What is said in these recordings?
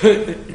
Figure.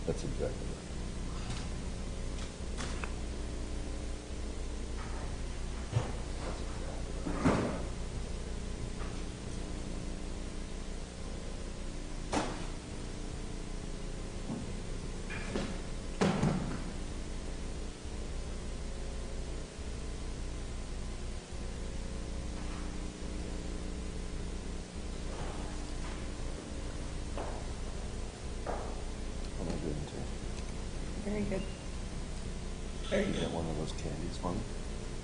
That's exactly right. Very good. Very good. Get one of those candies for me.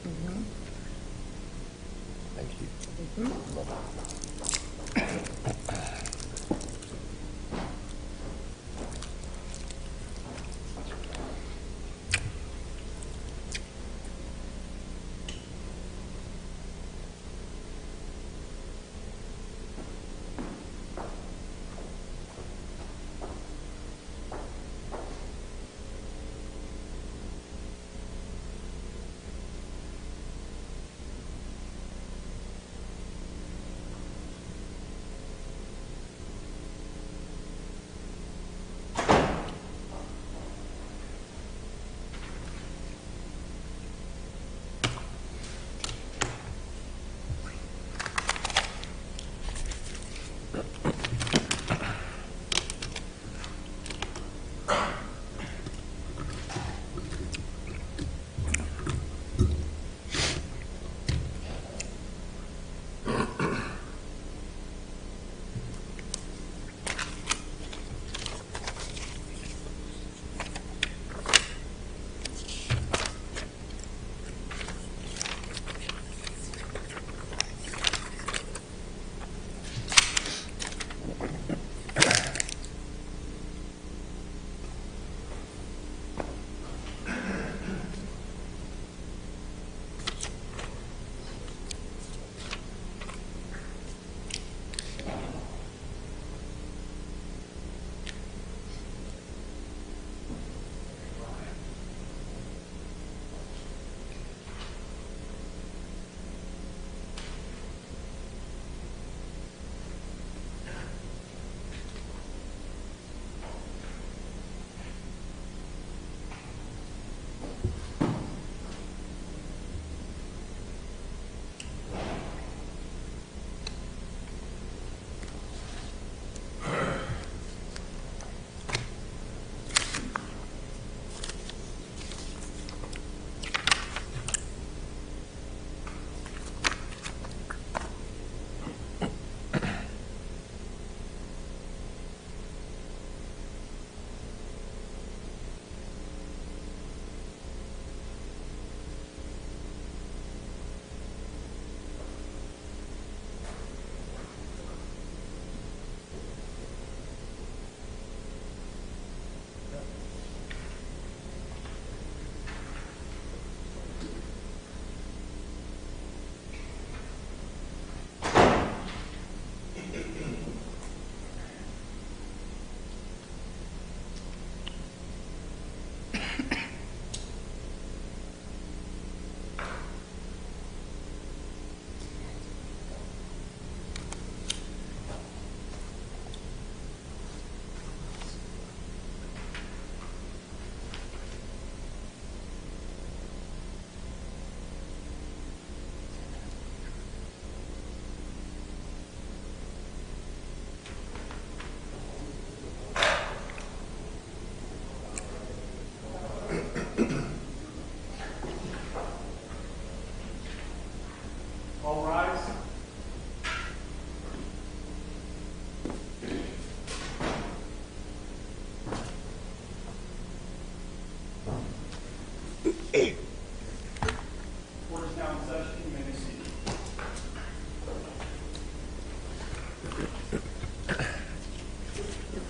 Mm-hmm. Thank you. Mm-hmm. Love it.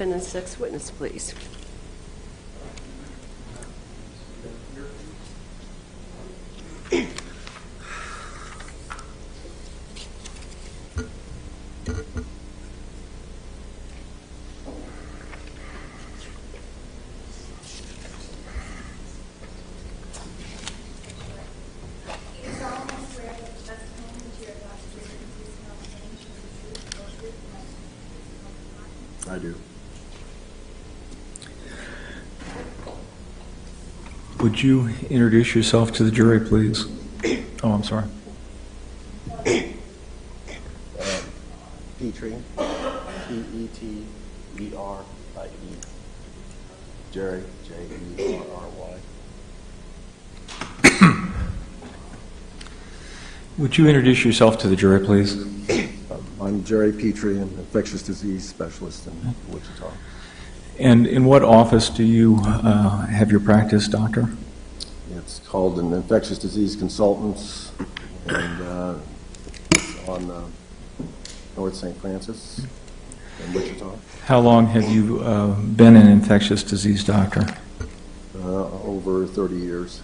defendant's sixth witness, please. I do. Would you introduce yourself to the jury, please? Oh, I'm sorry. Petrie, P-E-T-E-R-I-E. Jerry, J-E-R-R-Y. Would you introduce yourself to the jury, please? I'm Jerry Petrie, an infectious disease specialist in Wichita. And in what office do you have your practice, doctor? It's called an infectious disease consultants, and it's on North St. Francis in Wichita. How long have you been an infectious disease doctor? Over 30 years.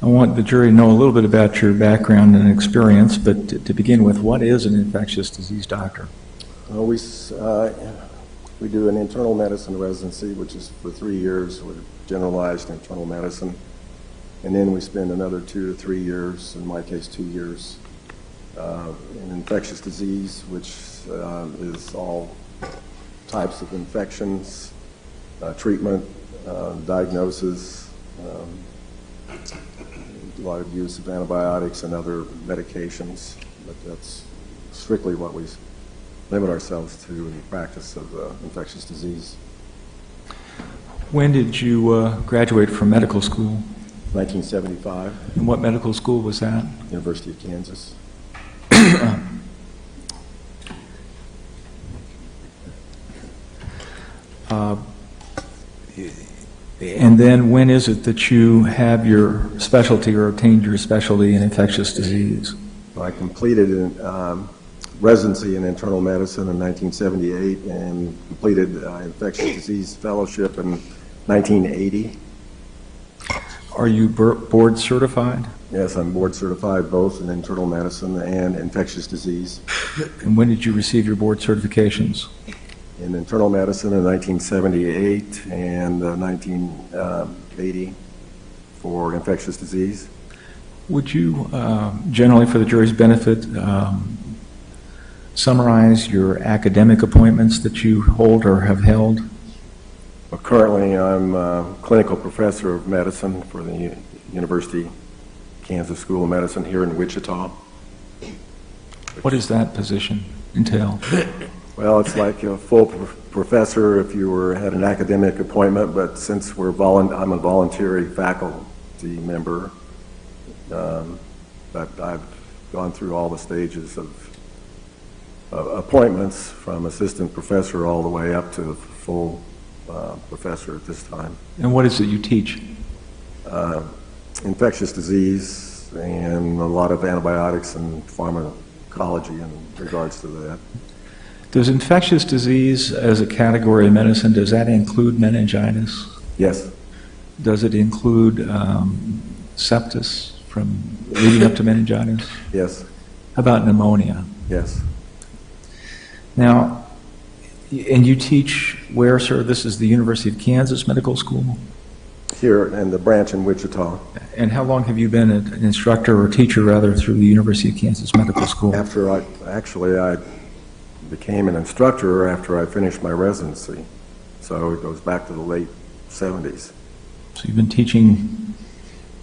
I want the jury to know a little bit about your background and experience, but to begin with, what is an infectious disease doctor? We do an internal medicine residency, which is for 3 years with generalized internal medicine. And then we spend another 2 to 3 years, in my case 2 years, in infectious disease, which is all types of infections, treatment, diagnosis, a lot of use of antibiotics and other medications, but that's strictly what we limit ourselves to in the practice of infectious disease. When did you graduate from medical school? 1975, And what medical school was that? University of Kansas. And then when is it that you have your specialty or obtained your specialty in infectious disease? I completed residency in internal medicine in 1978 and completed infectious disease fellowship in 1980. Are you board certified? Yes, I'm board certified both in internal medicine and infectious disease. And when did you receive your board certifications? In internal medicine in 1978 and 1980 for infectious disease. Would you, generally for the jury's benefit, summarize your academic appointments that you hold or have held? Well, currently, I'm a clinical professor of medicine for the University Kansas School of Medicine here in Wichita. What does that position entail? Well, it's like a full professor if you had an academic appointment, but since I'm a voluntary faculty member, but I've gone through all the stages of appointments from assistant professor all the way up to full professor at this time. And what is it you teach? Infectious disease and a lot of antibiotics and pharmacology in regards to that. Does infectious disease as a category of medicine, does that include meningitis? Yes. Does it include sepsis from leading up to meningitis? Yes. How about pneumonia? Yes. Now, and you teach where, sir? This is the University of Kansas Medical School? Here in the branch in Wichita. And how long have you been an instructor or teacher, rather, through the University of Kansas Medical School? After I became an instructor after I finished my residency. So it goes back to the late 70s. So you've been teaching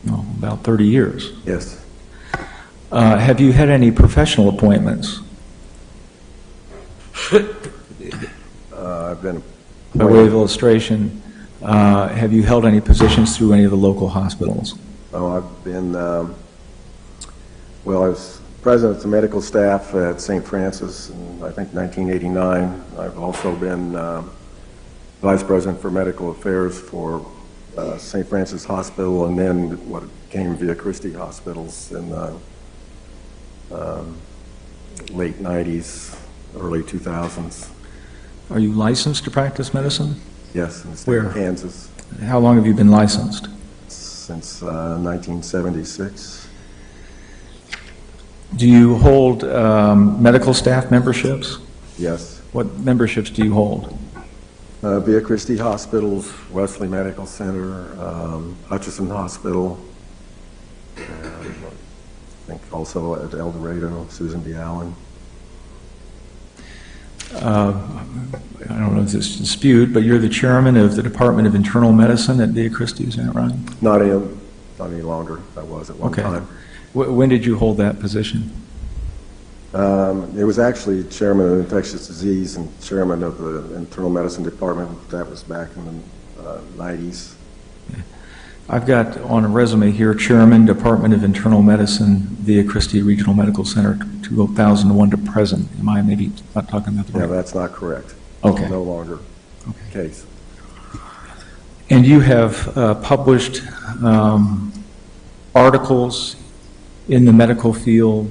about 30 years. Yes. Have you had any professional appointments? I've been By way of illustration, have you held any positions through any of the local hospitals? I've been, I was president of the medical staff at St. Francis in, I think, 1989. I've also been vice president for medical affairs for St. Francis Hospital and then what became Via Christi Hospitals in the late 90s, early 2000s. Yes. Are you licensed to practice medicine? Yes, in the state Where? of Kansas How long have you been licensed? since 1976. Do you hold medical staff memberships? Yes. What memberships do you hold? Via Christi Hospitals, Wesley Medical Center, Hutchinson Hospital, and I think also at El Dorado, Susan B. Allen. I don't know if this is dispute, but you're the chairman of the Department of Internal Medicine at Via Christi, is that right? Not any longer. I was at one Okay. time. When did you hold that position? It was actually chairman of infectious disease and chairman of the internal medicine department. That was back in the 90s. I've got on a resume here, chairman, Department of Internal Medicine, Via Christi Regional Medical Center, 2001 to present. Am I maybe not talking about the Yeah, right? that's not correct. Okay. No longer Okay. the case. And you have published articles in the medical field,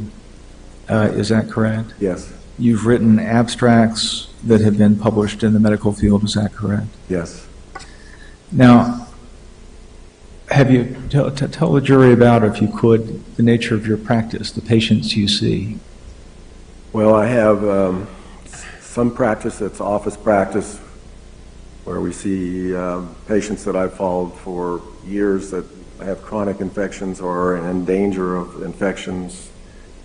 is that correct? Yes. You've written abstracts that have been published in the medical field, is that correct? Yes. Now, have you, tell the jury about, if you could, the nature of your practice, the patients you see. Well, I have some practice that's office practice where we see patients that I've followed for years that have chronic infections or are in danger of infections,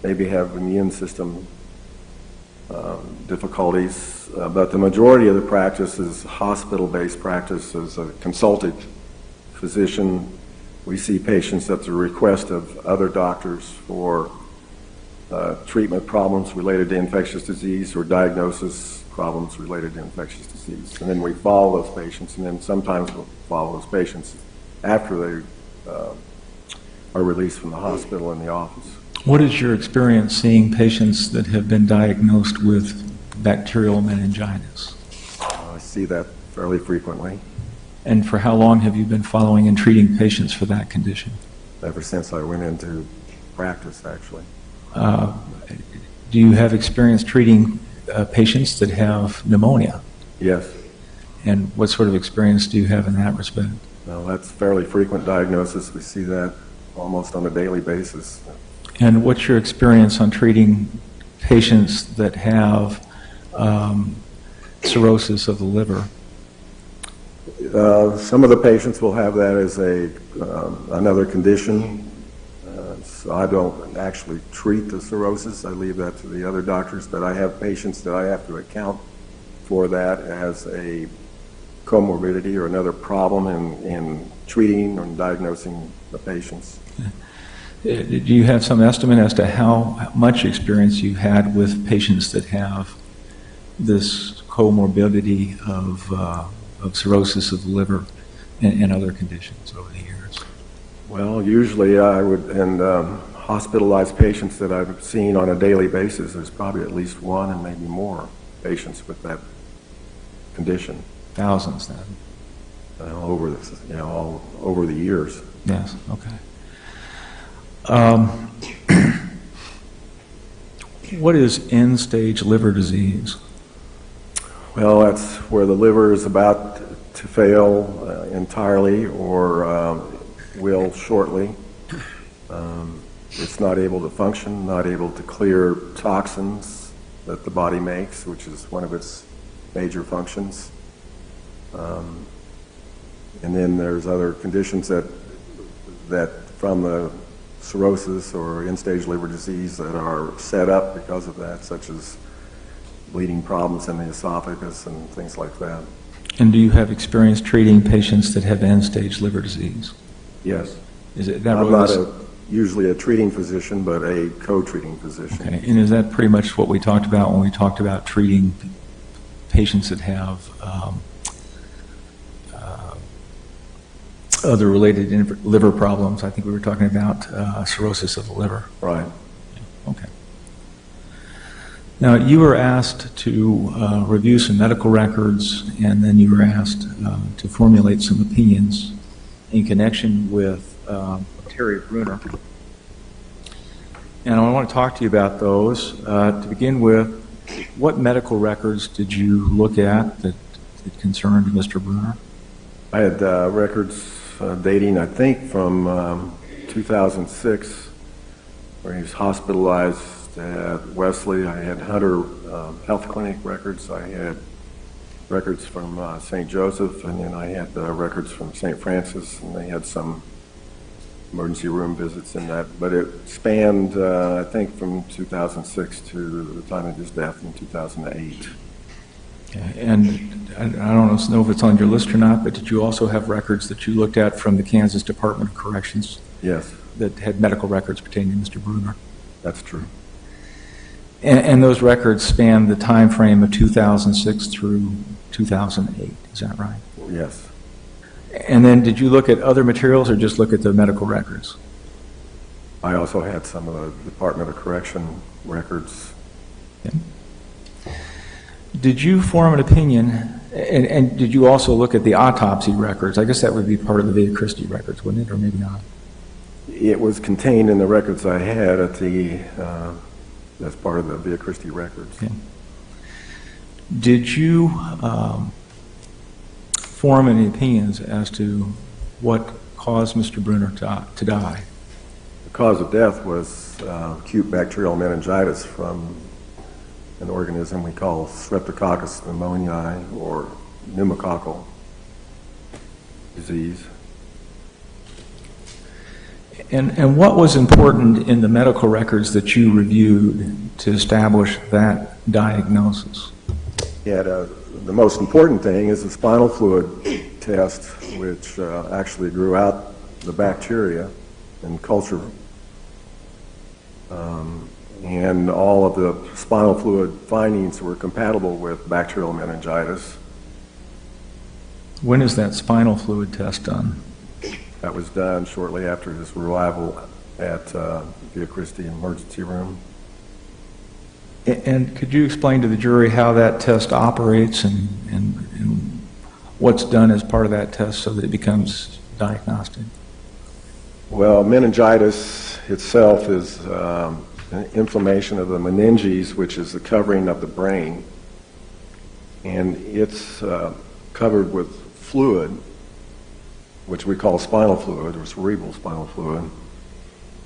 maybe have immune system difficulties. But the majority of the practice is hospital-based practice. As a consulted physician, we see patients at the request of other doctors for treatment problems related to infectious disease or diagnosis problems related to infectious disease. And then we follow those patients, and then sometimes we'll follow those patients after they are released from the hospital in the office. What is your experience seeing patients that have been diagnosed with bacterial meningitis? I see that fairly frequently, And for how long have you been following and treating patients for that condition? ever since I went into practice, actually. Do you have experience treating patients that have pneumonia? Yes. And what sort of experience do you have in that respect? Well, that's fairly frequent diagnosis. We see that almost on a daily basis. And what's your experience on treating patients that have cirrhosis of the liver? Some of the patients will have that as another condition. So I don't actually treat the cirrhosis. I leave that to the other doctors. But I have patients that I have to account for that as a comorbidity or another problem in treating and diagnosing the patients. Do you have some estimate as to how much experience you've had with patients that have this comorbidity of cirrhosis of the liver and other conditions over the years? Well, usually I would, and hospitalized patients that I've seen on a daily basis, there's probably at least one and maybe more patients with that condition. Thousands then. Over this, all over the years. Yes, okay. What is end-stage liver disease? Well, that's where the liver is about to fail entirely or will shortly. It's not able to function, not able to clear toxins that the body makes, which is one of its major functions. And then there's other conditions that from the cirrhosis or end-stage liver disease that are set up because of that, such as bleeding problems in the esophagus and things like that. And do you have experience treating patients that have end-stage liver disease? Yes. Is it that I'm really not usually a treating physician, but a co-treating physician. Okay, and is that pretty much what we talked about when we talked about treating patients that have other related liver problems? I think we were talking about cirrhosis of the liver. Right. Okay. Now, you were asked to review some medical records, and then you were asked to formulate some opinions in connection with Terry Bruner. And I want to talk to you about those. To begin with, What medical records did you look at that concerned Mr. Bruner? I had records dating, I think, from 2006, where he was hospitalized at Wesley. I had Hunter Health Clinic records. I had records from St. Joseph, and then I had records from St. Francis, and they had some emergency room visits in that. But it spanned, I think, from 2006 to the time of his death in 2008. Okay. And I don't know if it's on your list or not, but did you also have records that you looked at from the Kansas Department of Corrections? Yes. That had medical records pertaining to Mr. Bruner? That's true. And those records span the time frame of 2006 through 2008, is that right? Yes. And then did you look at other materials or just look at the medical records? I also had some of the Department of Correction records. Okay. Did you form an opinion, and did you also look at the autopsy records? I guess that would be part of the Via Christi records, wouldn't it, or maybe not? It was contained in the records I had at the, as part of the Via Christi records. Okay. Did you form any opinions as to what caused Mr. Bruner to die? The cause of death was acute bacterial meningitis from an organism we call Streptococcus pneumoniae, or pneumococcal disease. And what was important in the medical records that you reviewed to establish that diagnosis? Yeah, the most important thing is the spinal fluid test, which actually grew out the bacteria and culture. And all of the spinal fluid findings were compatible with bacterial meningitis. When is that spinal fluid test done? That was done shortly after his arrival at Via Christi emergency room. And could you explain to the jury how that test operates and what's done as part of that test so that it becomes diagnostic? Well, meningitis itself is an inflammation of the meninges, which is the covering of the brain. And it's covered with fluid, which we call spinal fluid, or cerebral spinal fluid.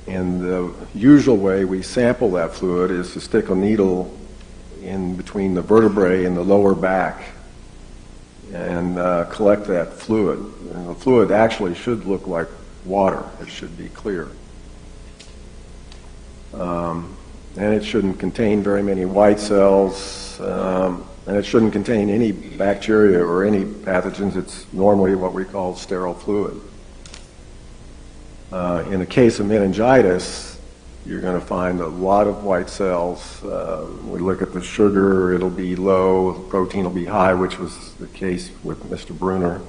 And the usual way we sample that fluid is to stick a needle in between the vertebrae and the lower back and collect that fluid. And the fluid actually should look like water. It should be clear. And it shouldn't contain very many white cells, and it shouldn't contain any bacteria or any pathogens. It's normally what we call sterile fluid. In the case of meningitis, you're going to find a lot of white cells. We look at the sugar, it'll be low, the protein will be high, which was the case with Mr. Bruner.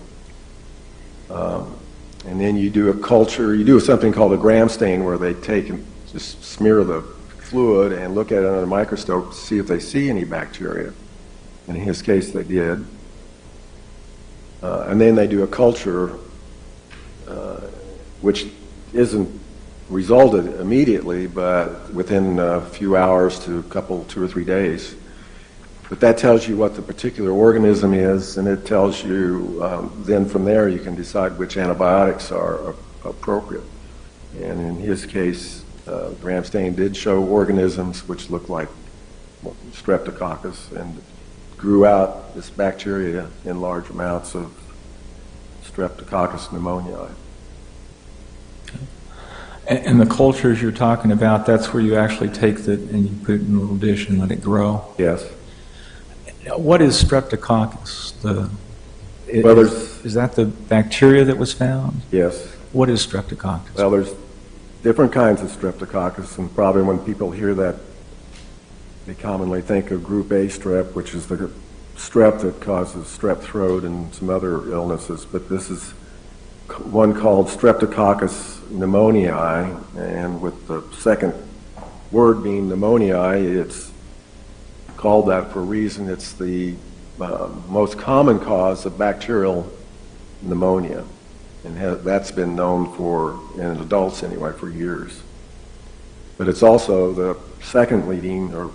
And then you do a culture, you do something called a gram stain, where they take and just smear the fluid and look at it under a microscope to see if they see any bacteria. And in his case, they did. And then they do a culture, which isn't resulted immediately, but within a few hours to a couple, 2 or 3 days. But that tells you what the particular organism is, and it tells you, then from there you can decide which antibiotics are appropriate. And in his case, gram stain did show organisms which looked like Streptococcus and grew out this bacteria in large amounts of Streptococcus pneumoniae. And the cultures you're talking about, that's where you actually take it and you put it in a little dish and let it grow? Yes. What is Streptococcus? Well, is that the bacteria that was found? Yes. What is Streptococcus? Well, there's different kinds of Streptococcus, and probably when people hear that, they commonly think of group A strep, which is the strep that causes strep throat and some other illnesses, but this is one called Streptococcus pneumoniae, and with the second word being pneumoniae, it's called that for a reason. It's the most common cause of bacterial pneumonia, and that's been known for, in adults anyway, for years. But it's also the second leading, or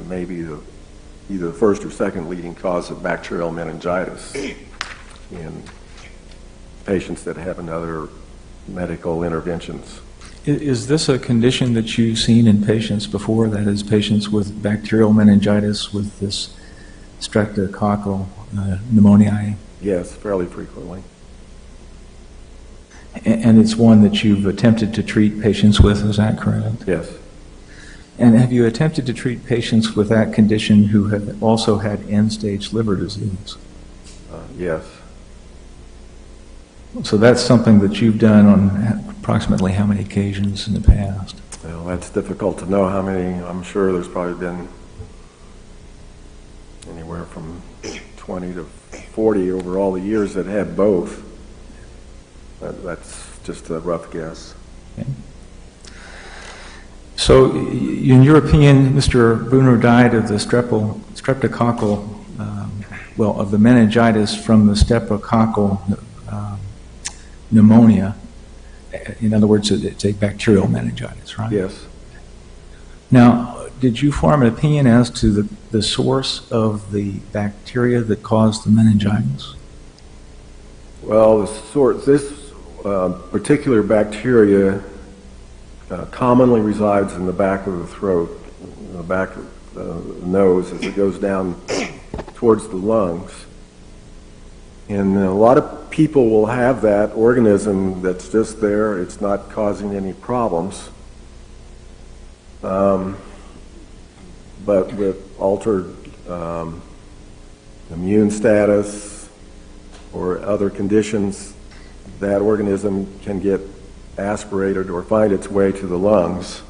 maybe the either the first or second leading cause of bacterial meningitis in patients that have other medical interventions. Is this a condition that you've seen in patients before, that is, patients with bacterial meningitis with this streptococcal pneumoniae? Yes, fairly frequently. And it's one that you've attempted to treat patients with, is that correct? Yes. And have you attempted to treat patients with that condition who have also had end-stage liver disease? Yes. So that's something that you've done on approximately how many occasions in the past? Well, that's difficult to know how many. I'm sure there's probably been anywhere from 20 to 40 over all the years that had both. That's just a rough guess. Okay. So, in your opinion, Mr. Bruner died of the streptococcal, of the meningitis from the streptococcal pneumonia. In other words, it's a bacterial meningitis, right? Yes. Now, did you form an opinion as to the source of the bacteria that caused the meningitis? Well, this particular bacteria commonly resides in the back of the throat, in the back of the nose as it goes down towards the lungs. And a lot of people will have that organism that's just there. It's not causing any problems. But with altered immune status or other conditions, that organism can get aspirated or find its way to the lungs,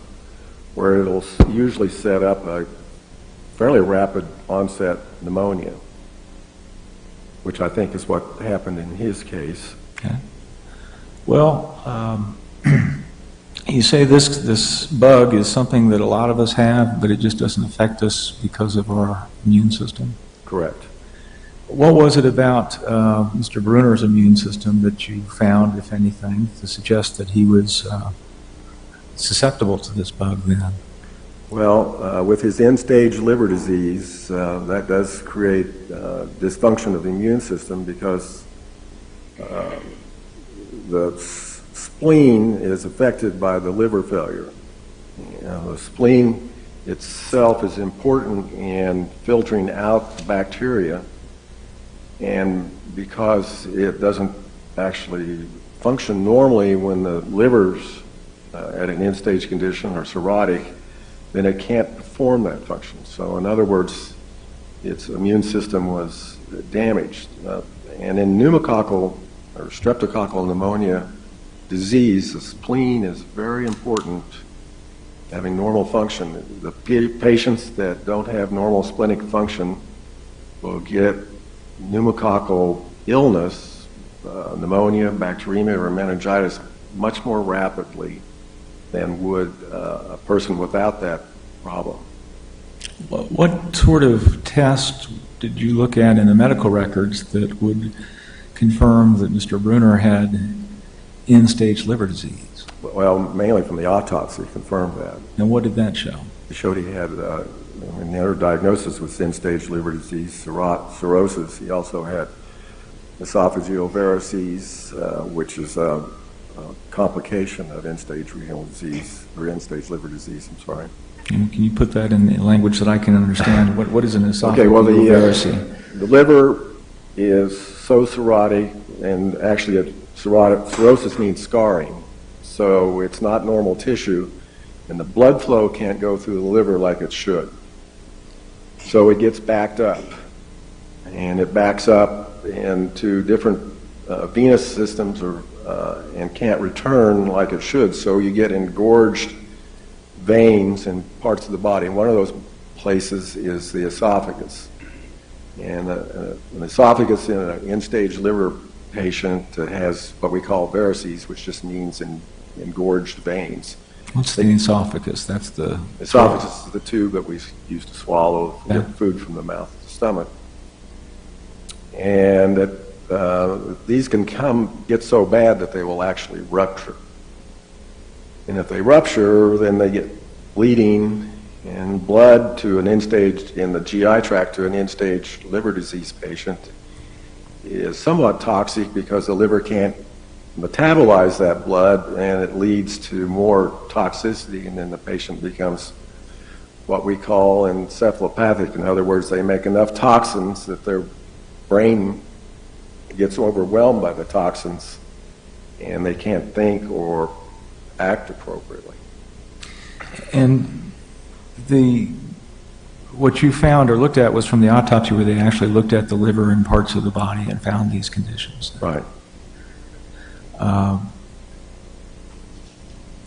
where it'll usually set up a fairly rapid onset pneumonia, which I think is what happened in his case. Okay. Well, you say this bug is something that a lot of us have, but it just doesn't affect us because of our immune system? Correct. What was it about Mr. Bruner's immune system that you found, if anything, to suggest that he was susceptible to this bug then? Well, with his end-stage liver disease, that does create dysfunction of the immune system because the spleen is affected by the liver failure. The spleen itself is important in filtering out the bacteria, and because it doesn't actually function normally when the liver's at an end-stage condition or cirrhotic, then it can't perform that function. So in other words, its immune system was damaged. And in pneumococcal or streptococcal pneumonia disease, the spleen is very important, having normal function. The patients that don't have normal splenic function will get pneumococcal illness, pneumonia, bacteremia, or meningitis much more rapidly than would a person without that problem. What sort of test did you look at in the medical records that would confirm that Mr. Bruner had end-stage liver disease? Well, mainly from the autopsy confirmed that. And what did that show? It showed he had another diagnosis with end-stage liver disease, cirrhosis. He also had esophageal varices, which is a complication of end-stage renal disease, or end-stage liver disease, I'm sorry. Can you put that in language that I can understand? What is an esophageal Okay, well, varice? the liver is so cirrhotic, and actually cirrhosis means scarring, so it's not normal tissue, and the blood flow can't go through the liver like it should. So it gets backed up, and it backs up into different venous systems and can't return like it should, so you get engorged veins in parts of the body, and one of those places is the esophagus. And an esophagus in an end-stage liver patient has what we call varices, which just means engorged veins. What's the esophagus? That's the... Esophagus is the tube that we use to swallow get food from the mouth to the stomach. And these can get so bad that they will actually rupture. And if they rupture, then they get bleeding, And blood to an end-stage, in the GI tract to an end-stage liver disease patient is somewhat toxic because the liver can't metabolize that blood, and it leads to more toxicity, and then the patient becomes what we call encephalopathic. In other words, they make enough toxins that their brain gets overwhelmed by the toxins, and they can't think or act appropriately. And what you found or looked at was from the autopsy where they actually looked at the liver and parts of the body and found these conditions. Right.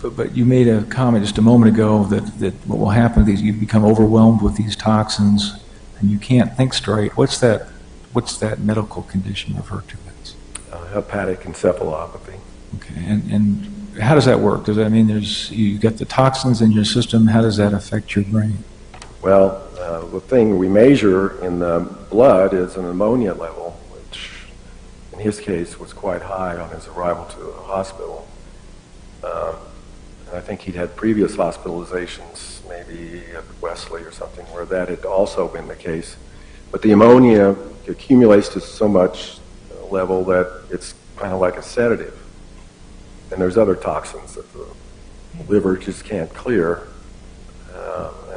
But you made a comment just a moment ago that what will happen is you become overwhelmed with these toxins and you can't think straight. What's that medical condition referred to as? Hepatic encephalopathy. Okay, and how does that work? Does that mean you get the toxins in your system? How does that affect your brain? Well, the thing we measure in the blood is an ammonia level, which in his case was quite high on his arrival to the hospital. And I think he'd had previous hospitalizations, maybe at Wesley or something, where that had also been the case. But the ammonia accumulates to so much level that it's kind of like a sedative. And there's other toxins that the liver just can't clear,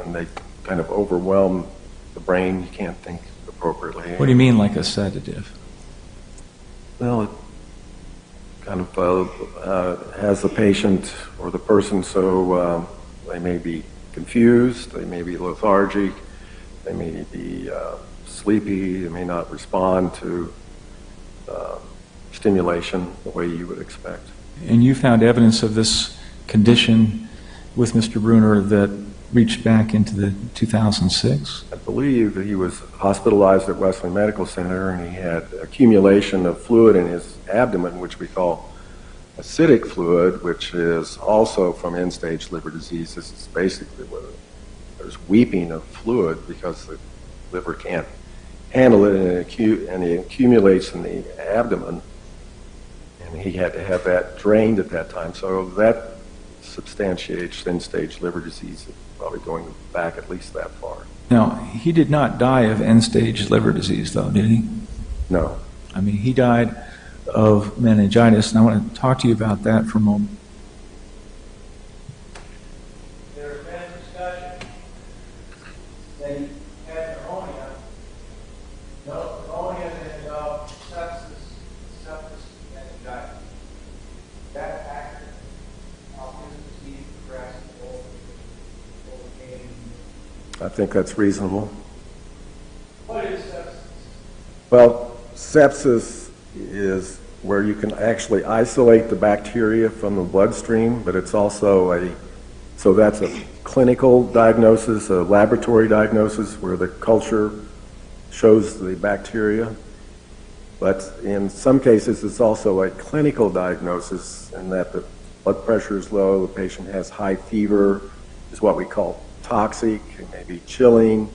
and they kind of overwhelm the brain. You can't think appropriately. What do you mean, like a sedative? Well, it kind of has the patient or the person so they may be confused, they may be lethargic, they may be sleepy, they may not respond to stimulation the way you would expect. And you found evidence of this condition with Mr. Bruner that reached back into the 2006? I believe that he was hospitalized at Wesley Medical Center, and he had accumulation of fluid in his abdomen, which we call acidic fluid, which is also from end-stage liver disease. This is basically where there's weeping of fluid because the liver can't handle it, and it accumulates in the abdomen. And he had to have that drained at that time. So that substantiates end-stage liver disease, probably going back at least that far. Now, he did not die of end-stage liver disease, though, did he? No. I mean, he died of meningitis, and I want to talk to you about that for a moment. There's been discussion that he had pneumonia. No, pneumonia and sepsis, meningitis. That factor of his disease progressed overcame. I think that's reasonable. What is sepsis? Well, sepsis is where you can actually isolate the bacteria from the bloodstream, but it's also so that's a clinical diagnosis, a laboratory diagnosis where the culture shows the bacteria. But in some cases, it's also a clinical diagnosis in that the blood pressure is low, the patient has high fever, is what we call toxic, it may be chilling,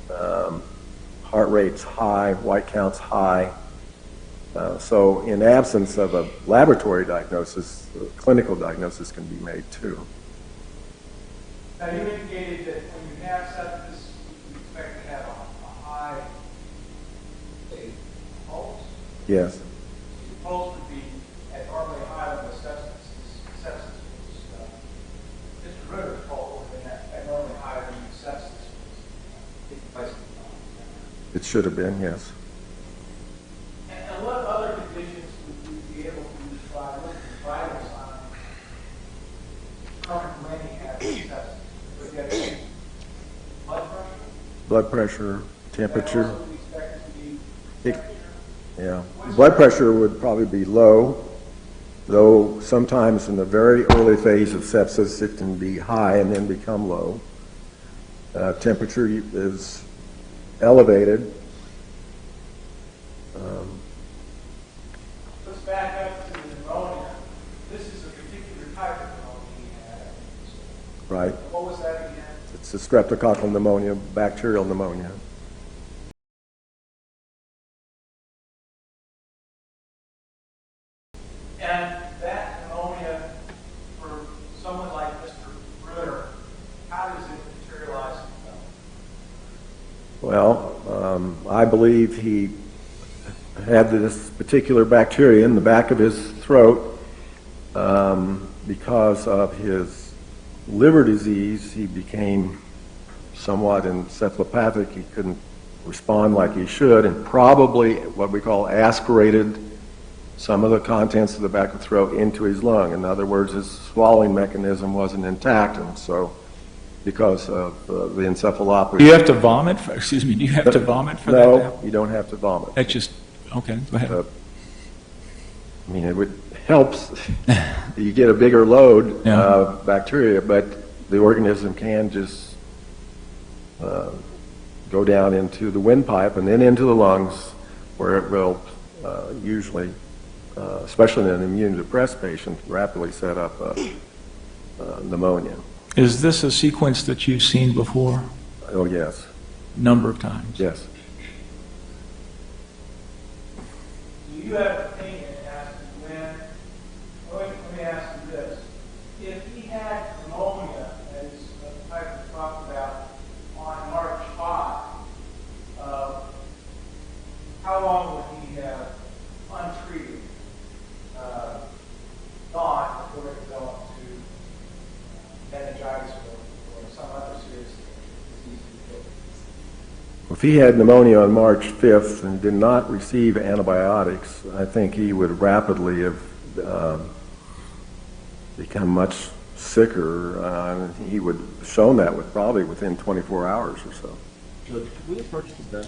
heart rate's high, white count's high. So in absence of a laboratory diagnosis, a clinical diagnosis can be made too. Now, you indicated that when you have sepsis, you expect to have a high pulse. Yes. The pulse would be at normally a high level of sepsis was Mr. Bruner's pulse would have been at normally higher than sepsis was taking place in the body. It should have been, yes. And what other conditions would you be able to describe? What vital signs coming from any have sepsis? Would you have blood pressure? Blood pressure, temperature. And also we expect it to be temperature. Yeah. Blood pressure would probably be low, though sometimes in the very early phase of sepsis it can be high and then become low. Temperature is elevated. Let's back up to the pneumonia. This is a particular type of pneumonia he had. Right. What was that again? It's a streptococcal pneumonia, bacterial pneumonia. And that pneumonia, for someone like Mr. Bruner, how does it materialize Well, I believe he had this particular bacteria in the back of his throat because of his liver disease. He became somewhat encephalopathic. He couldn't respond like he should, and probably what we call aspirated some of the contents of the back of the throat into his lung. In other words, his swallowing mechanism wasn't intact, and so because of the encephalopathy. Do you have to vomit? Excuse me. Do you have to vomit for that? No, you don't have to vomit. That's just okay. Go ahead. I mean, it helps. You get a bigger load Yeah. of bacteria, but the organism can just go down into the windpipe and then into the lungs, where it will usually, especially in an immunodepressed patient, rapidly set up pneumonia. Is this a sequence that you've seen before? Oh, yes. Number of times. Yes. Do you have an opinion as to when, let me ask you this. If he had pneumonia, as the type we talked about on March 5, how long would he have untreated gone before it developed to meningitis or some other serious disease? If he had pneumonia on March 5th and did not receive antibiotics, I think he would rapidly have become much sicker. He would have shown that probably within 24 hours or so. So could we approach the bed?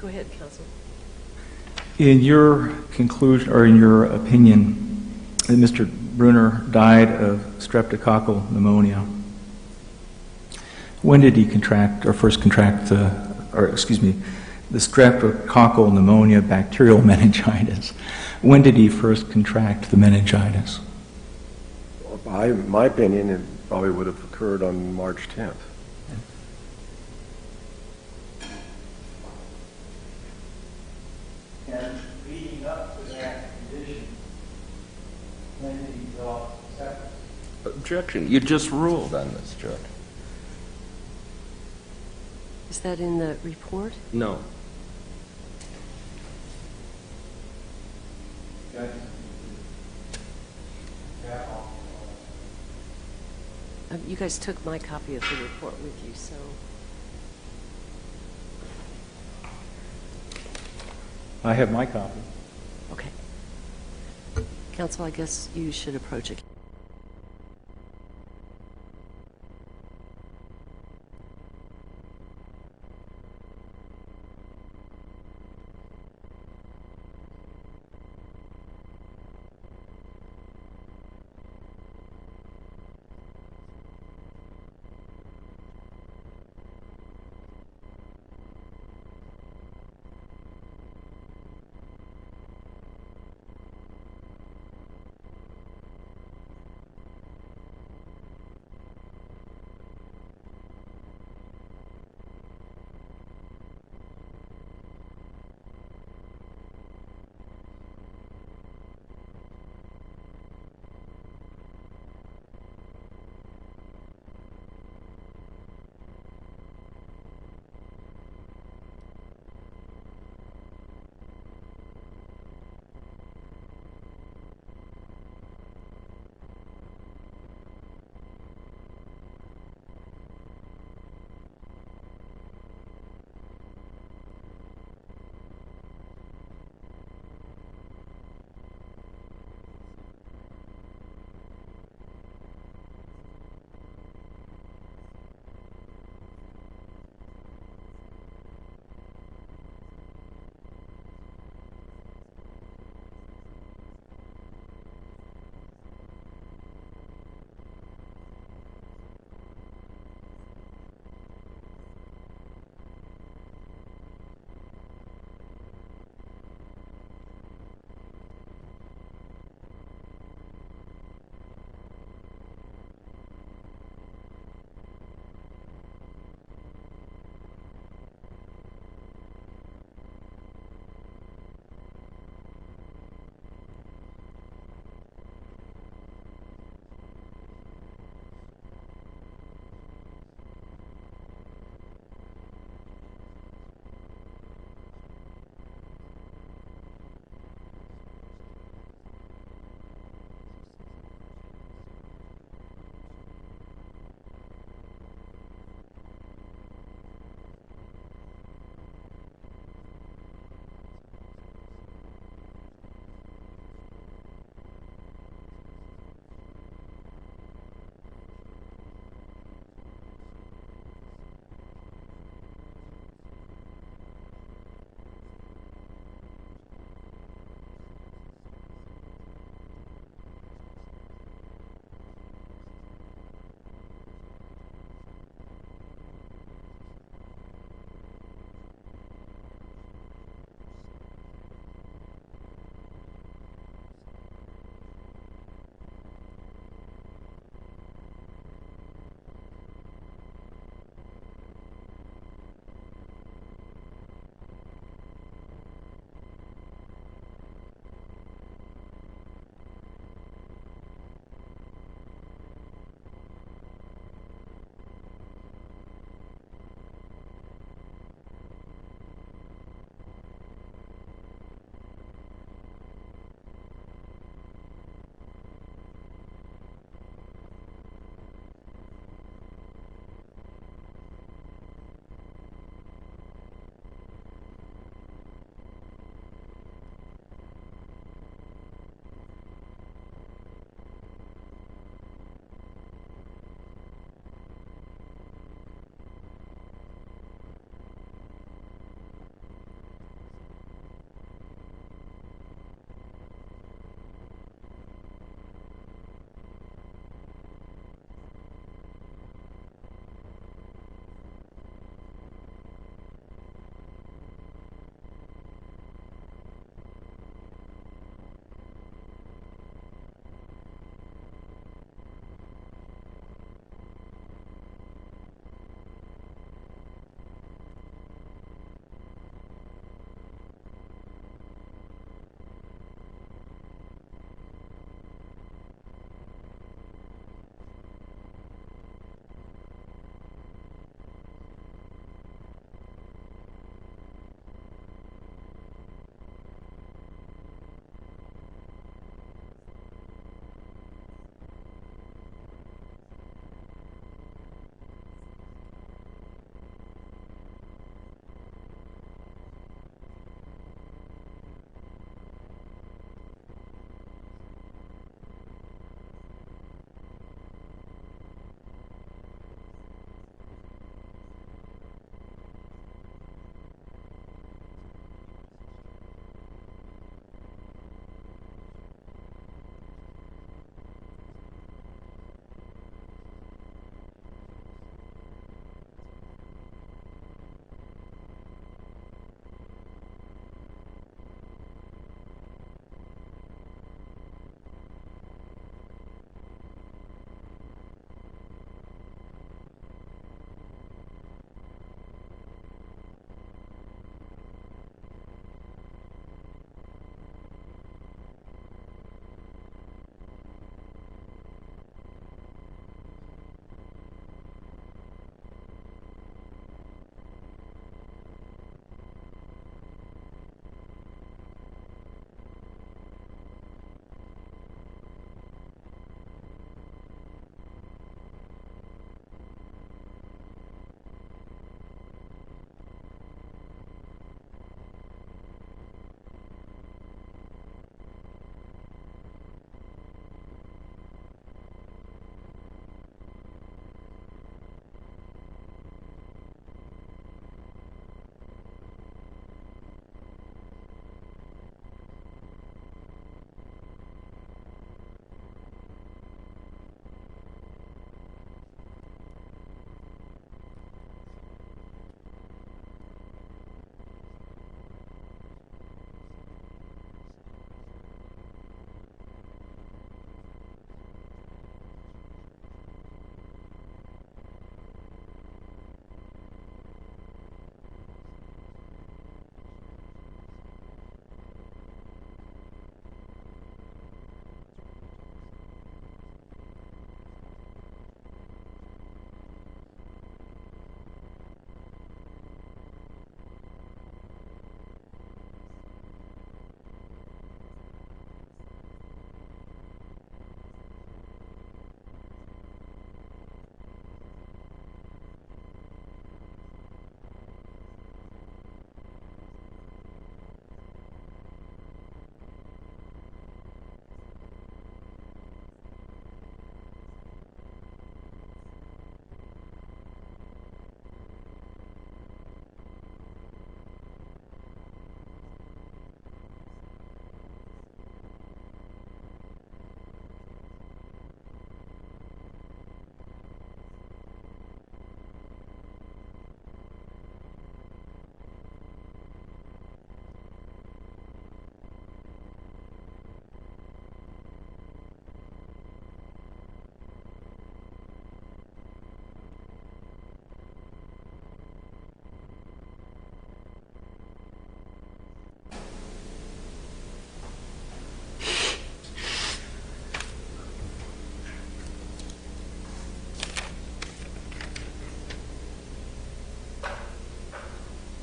Go ahead, Counsel. In your conclusion, or in your opinion, that Mr. Bruner died of streptococcal pneumonia, when did he contract, or first contract the streptococcal pneumonia bacterial meningitis? When did he first contract the meningitis? In my opinion, it probably would have occurred on March 10th. And leading up to that condition, when did he develop sepsis? Objection. You just ruled on this, Judge. Is that in the report? No. Jameson. That all. You guys took my copy of the report with you, so. I have my copy. Okay. Counsel, I guess you should approach it.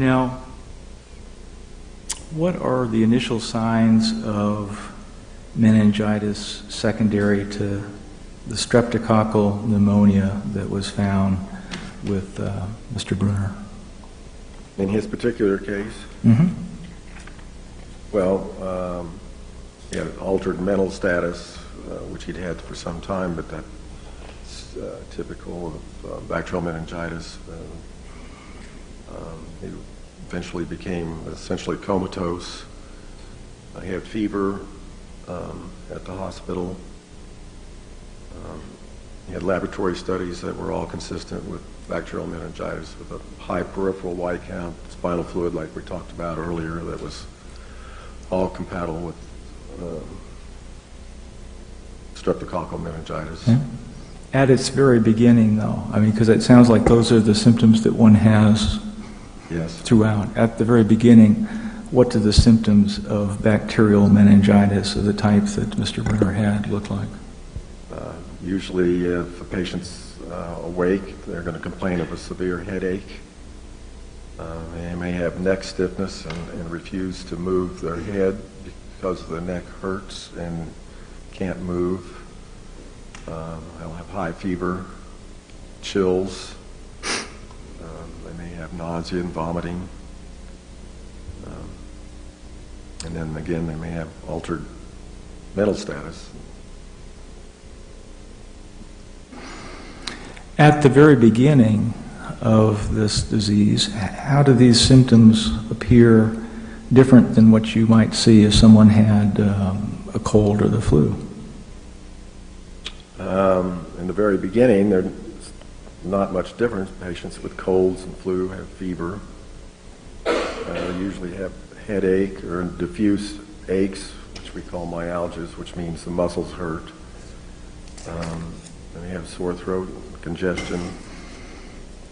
Now, what are the initial signs of meningitis secondary to the streptococcal pneumonia that was found with Mr. Bruner? In his particular case, well, he had altered mental status, which he'd had for some time, but that's typical of bacterial meningitis. He eventually became essentially comatose. He had fever at the hospital. He had laboratory studies that were all consistent with bacterial meningitis, with a high peripheral white count, spinal fluid like we talked about earlier, that was all compatible with streptococcal meningitis. At its very beginning, though, I mean, because it sounds like those are the symptoms that one has throughout. At the very beginning, what do the symptoms of bacterial meningitis of the type that Mr. Bruner had look like? Usually, if a patient's awake, they're going to complain of a severe headache. They may have neck stiffness and refuse to move their head because the neck hurts and can't move. They'll have high fever, chills. They may have nausea and vomiting. And then again, they may have altered mental status. At the very beginning of this disease, how do these symptoms appear different than what you might see if someone had a cold or the flu? In the very beginning, there's not much difference. Patients with colds and flu have fever. They usually have headache or diffuse aches, which we call myalgias, which means the muscles hurt. They have sore throat, congestion,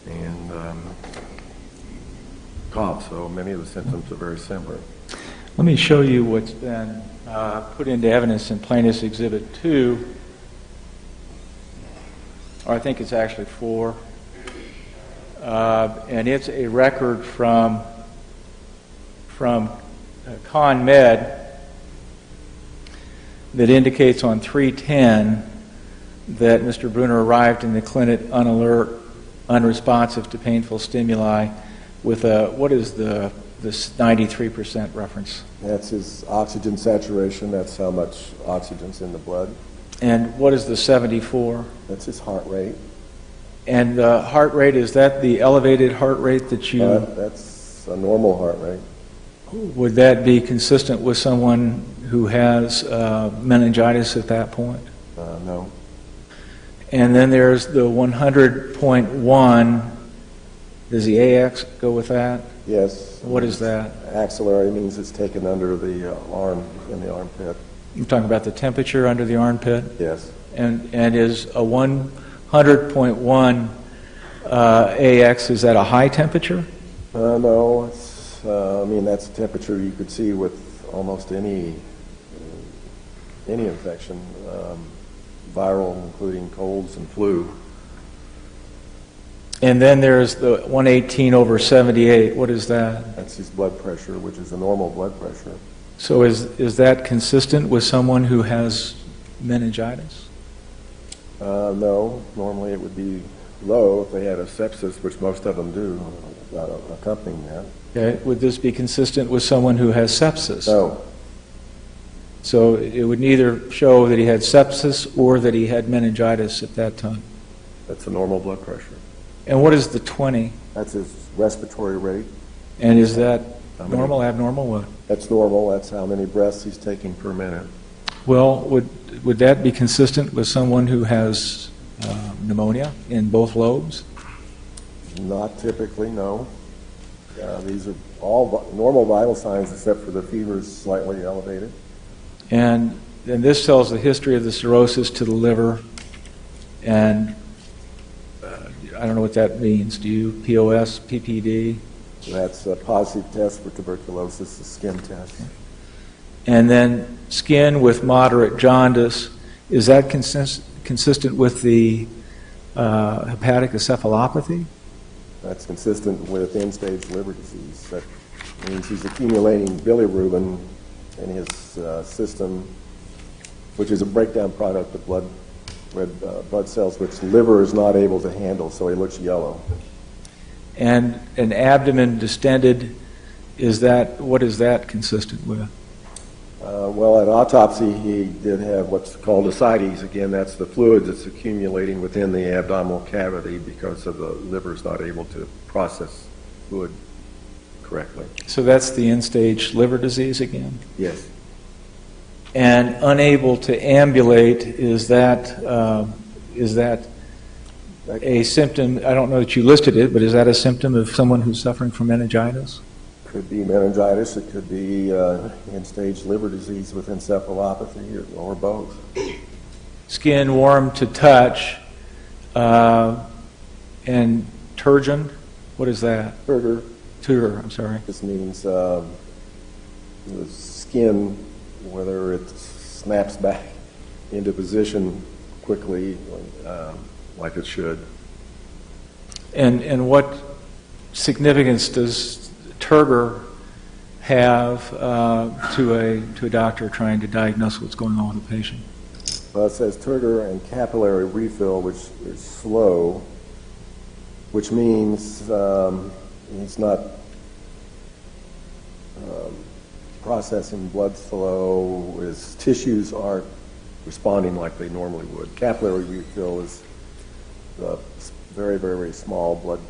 and cough. So many of the symptoms are very similar. Let me show you what's been put into evidence in Plaintiff's Exhibit 2, or I think it's actually 4, and it's a record from ConMed that indicates on 310 that Mr. Bruner arrived in the clinic unalert, unresponsive to painful stimuli with what is this 93% reference? That's his oxygen saturation. That's how much oxygen's in the blood. And what is the 74? That's his heart rate. And the heart rate, is that the elevated heart rate that you... That's a normal heart rate. Would that be consistent with someone who has meningitis at that point? No. And then there's the 100.1. Does the AX go with that? Yes. What is that? Axillary means it's taken under the arm, in the armpit. You're talking about the temperature under the armpit? Yes. And is a 100.1 AX, is that a high temperature? No, it's, that's a temperature you could see with almost any infection, viral, including colds and flu. And then there's the 118/78. What is that? That's his blood pressure, which is a normal blood pressure. So is that consistent with someone who has meningitis? No, normally it would be low if they had a sepsis, which most of them do, accompanying that. Okay. Would this be consistent with someone who has sepsis? No. So it would neither show that he had sepsis or that he had meningitis at that time. That's a normal blood pressure. And what is the 20? That's his respiratory rate. And is that normal, abnormal? What? That's normal. That's how many breaths he's taking per minute. Well, would that be consistent with someone who has pneumonia in both lobes? Not typically, no. These are all normal vital signs except for the fever is slightly elevated. And this tells the history of the cirrhosis to the liver, and I don't know what that means. Do you? POS, PPD? That's a positive test for tuberculosis, a skin test. And then skin with moderate jaundice, is that consistent with the hepatic encephalopathy? That's consistent with end-stage liver disease. That means he's accumulating bilirubin in his system, which is a breakdown product of red blood cells, which the liver is not able to handle, so he looks yellow. And an abdomen distended, what is that consistent with? Well, at autopsy, he did have what's called ascites. Again, that's the fluid that's accumulating within the abdominal cavity because of the liver's not able to process fluid correctly. So that's the end-stage liver disease again? Yes. And unable to ambulate, is that a symptom? I don't know that you listed it, but is that a symptom of someone who's suffering from meningitis? Could be meningitis. It could be end-stage liver disease with encephalopathy or both. Skin warm to touch, and turgid. What is that? Turgor, I'm sorry. This means the skin, whether it snaps back into position quickly, like it should. And what significance does turgor have to a doctor trying to diagnose what's going on with a patient? Well, it says turgor and capillary refill, which is slow, which means he's not processing blood flow. His tissues aren't responding like they normally would. Capillary refill is the very, very small blood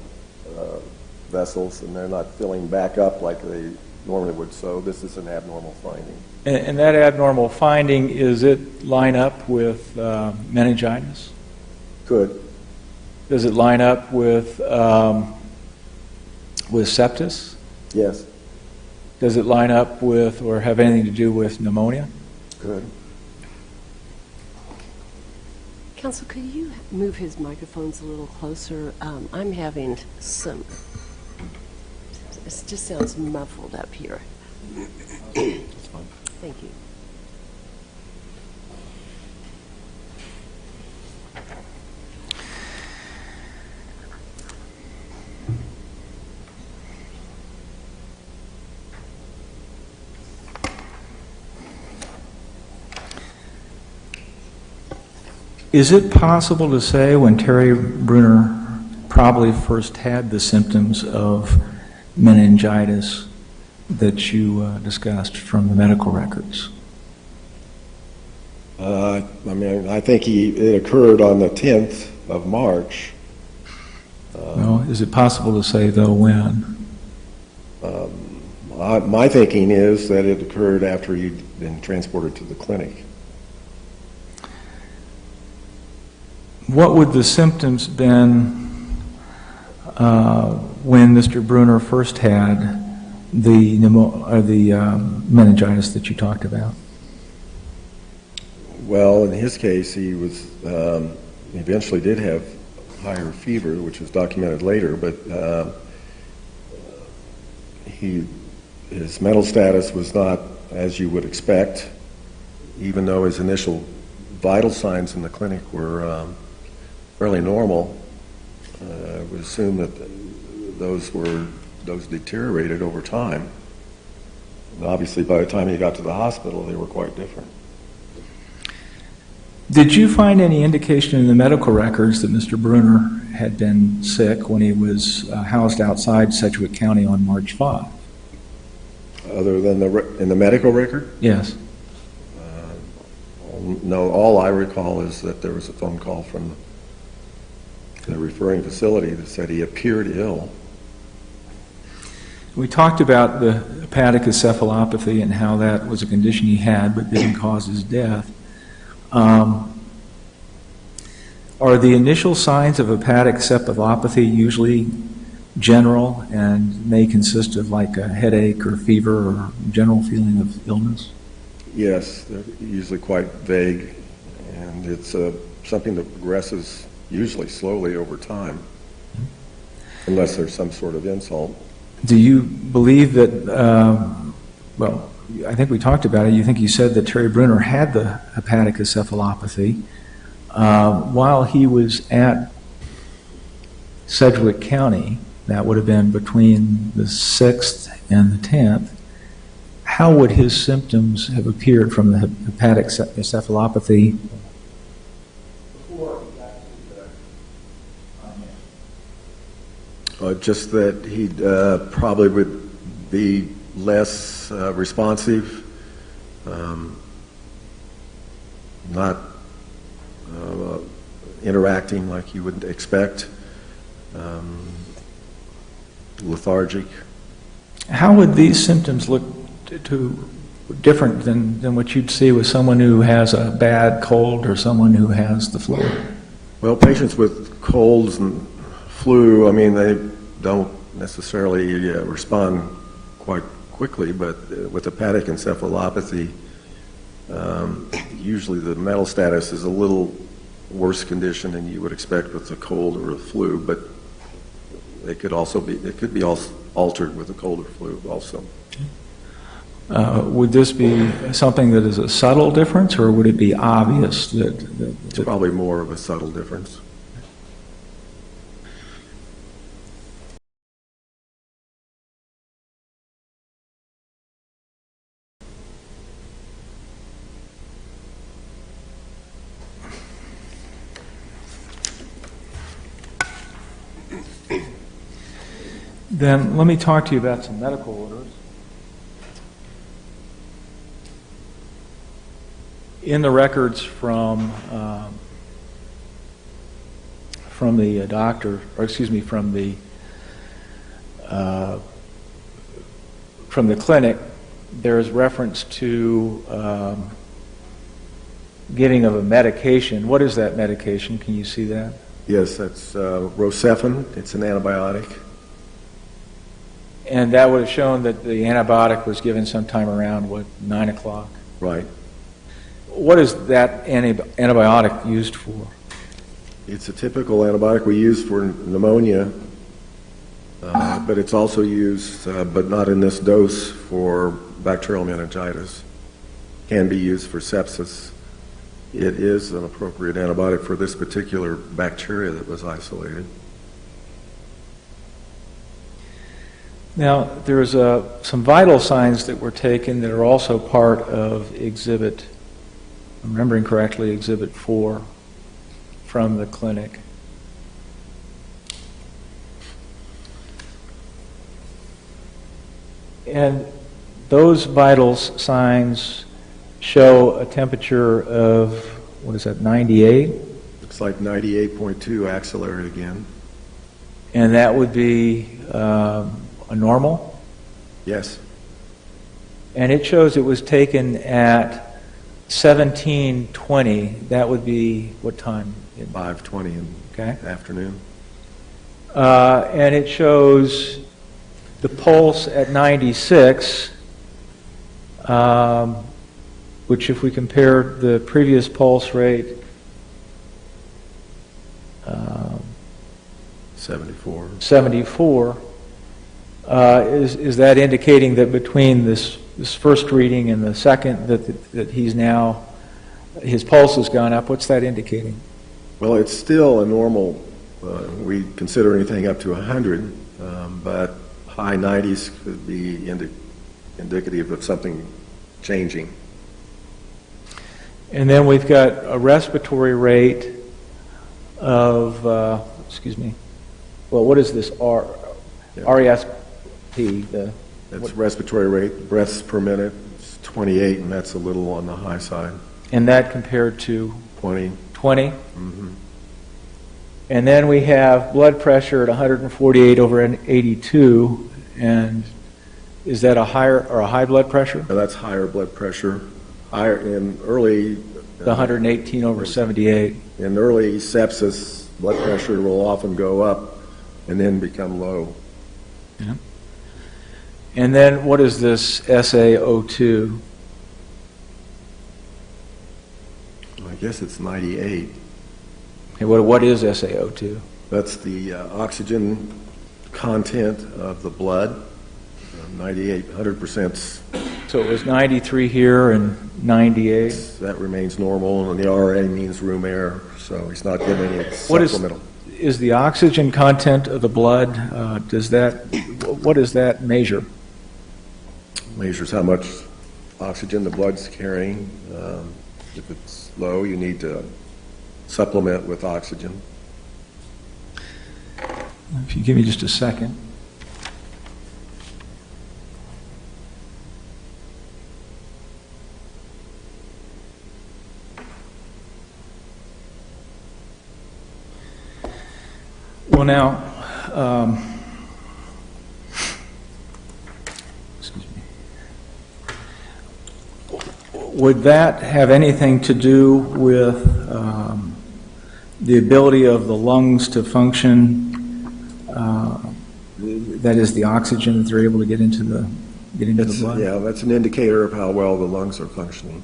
vessels, and they're not filling back up like they normally would, so this is an abnormal finding. And that abnormal finding, is it line up with meningitis? Could. Does it line up with sepsis? Yes. Does it line up with or have anything to do with pneumonia? Could. Counsel, could you move his microphones a little closer? I'm having some, it just sounds muffled up here. Thank you. Is it possible to say when Terry Bruner probably first had the symptoms of meningitis that you discussed from the medical records? I think it occurred on the 10th of March. No. Is it possible to say, though, when? My thinking is that it occurred after he'd been transported to the clinic. What would the symptoms been when Mr. Bruner first had the meningitis that you talked about? Well, in his case, he eventually did have higher fever, which was documented later, but his mental status was not as you would expect, even though his initial vital signs in the clinic were fairly normal. I would assume that those deteriorated over time. And obviously, by the time he got to the hospital, they were quite different. Did you find any indication in the medical records that Mr. Bruner had been sick when he was housed outside Sedgwick County on March 5? Other than in the medical record? Yes. No, all I recall is that there was a phone call from the referring facility that said he appeared ill. We talked about the hepatic encephalopathy and how that was a condition he had but didn't cause his death. Are the initial signs of hepatic encephalopathy usually general and may consist of like a headache or fever or general feeling of illness? Yes, they're usually quite vague, and it's something that progresses usually slowly over time, unless there's some sort of insult. Do you believe that, well, I think we talked about it, you said that Terry Bruner had the hepatic encephalopathy while he was at Sedgwick County. that would have been between the 6th and the 10th, how would his symptoms have appeared from the hepatic encephalopathy? Before he got to the Just that he probably would be less responsive, not interacting like you would expect, lethargic. How would these symptoms look different than what you'd see with someone who has a bad cold or someone who has the flu? Well, patients with colds and flu, I mean, they don't necessarily respond quite quickly, but with hepatic encephalopathy, usually the mental status is a little worse condition than you would expect with a cold or a flu, but it could be altered with a cold or flu also. Would this be something that is a subtle difference, or would it be obvious that It's probably more of a subtle difference. Then let me talk to you about some medical orders. In the records from the doctor, or excuse me, from the clinic, there is reference to giving of a medication. What is that medication? Can you see that? Yes, that's Rocephin. It's an antibiotic. And that would have shown that the antibiotic was given sometime around, 9 o'clock? Right. What is that antibiotic used for? It's a typical antibiotic we use for pneumonia, but it's also used, but not in this dose, for bacterial meningitis. Can be used for sepsis. It is an appropriate antibiotic for this particular bacteria that was isolated. Now, there's some vital signs that were taken that are also part of Exhibit, I'm remembering correctly, Exhibit 4 from the clinic. And those vital signs show a temperature of, 98? Looks like 98.2 axillary again. And that would be a normal? Yes. And it shows it was taken at 17:20. That would be what time? 5:20 in Okay. the afternoon. And it shows the pulse at 96, which if we compare the previous pulse rate, 74. Is that indicating that between this first reading and the second that he's now, his pulse has gone up? What's that indicating? Well, it's still a normal. We consider anything up to 100, but high 90s could be indicative of something changing. And then we've got a respiratory rate of, what is this RESP? That's respiratory rate, breaths per minute. It's 28, and that's a little on the high side. And that compared to 20. 20? Mm-hmm. And then we have blood pressure at 148 over an 82, and is that a high blood pressure? Now that's higher blood pressure. Higher in early. The 118 over 78. In early sepsis, blood pressure will often go up and then become low. Yeah. And then what is this SaO2? I guess it's 98. Okay, what is SaO2? That's the oxygen content of the blood. 98, 100%. So it was 93 here and 98. That remains normal, and the RA means room air, so he's not getting any What is supplemental. is the oxygen content of the blood, what does that measure? Measures how much oxygen the blood's carrying. If it's low, you need to supplement with oxygen. If you give me just a second. Well, now, excuse me. Would that have anything to do with the ability of the lungs to function? That is, the oxygen that they're able to get into the blood. Yeah, that's an indicator of how well the lungs are functioning.